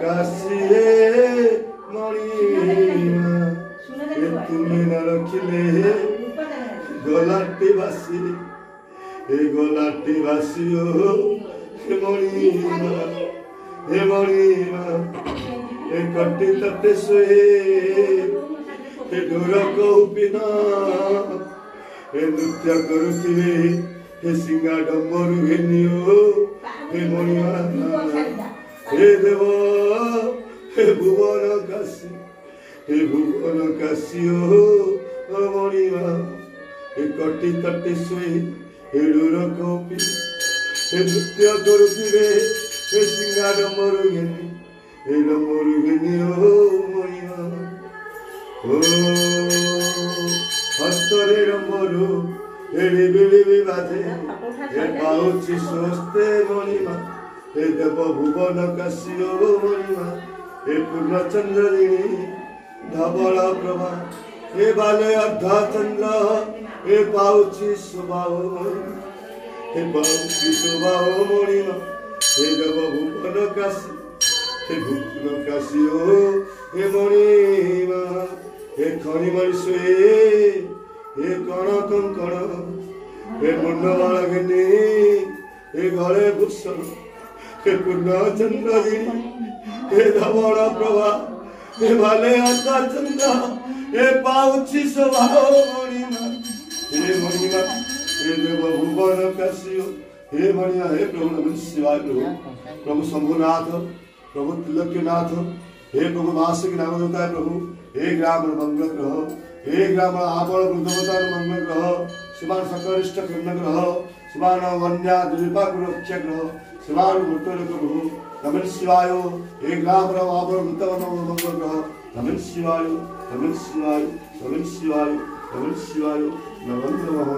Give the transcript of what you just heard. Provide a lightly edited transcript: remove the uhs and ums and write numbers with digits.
काशी मणिमा तुम्हें न रखिले गलाटी बासी हो हे मणिमा कटी तटे सोए डोर कौपिना नृत्य करुथिले हे सिंगा डम्बरु घेनियो हे मणिमा हे देव हे भुवन काशी हो मणिमा कटी तटे सोए हे डोर कौपि हे नृत्य करुथिले हे सिंगा डम्बरु घेनि हे डम्बरु घेनियो मणिमा ओ हस्तरे डम्बरु हेड़ी बिड़ी बाजे हे पाउछि स्वस्ते मणिमा हे देव भुवन काशी ओ मणिमा हे पूर्णचंद्रिणी धवल प्रभा हे बाले अर्धचंद्र हे पाउछि स्वभाव हे पाउछि स्वभाव मणिमा हे देव भुवन काशी ओ हे मणिमा हे खणिमणि सोए हे कण कंकण हे मुंडमाल घेनी हे गले भूषण हे पूर्णचंद्र हे धवल प्रभा हे भाले अर्धचंद्र हे पाउछि स्वभाव मणिमा हे देव भुवन काशी हे मणिमा हे प्रभु नमः शिवाय प्रभु शंभुनाथ प्रभु त्रिलोक्यनाथ हे प्रभु मासिक नामदेवता प्रभु हे ग्राम मंगल ग्रह हे ग्राम आबल वृद्धवतार मंगल ग्रह शिवान सकरिष्ठ कर्ण ग्रह शिवान वन्या दुर्विपाक रक्ष ग्रह शिवान मृत्युलोक प्रभु नमः शिवाय हे ग्राम आबल वृद्धवन मंगल ग्रह नमः शिवाय नमः शिवाय नमः शिवाय नमः शिवाय नमः नमः।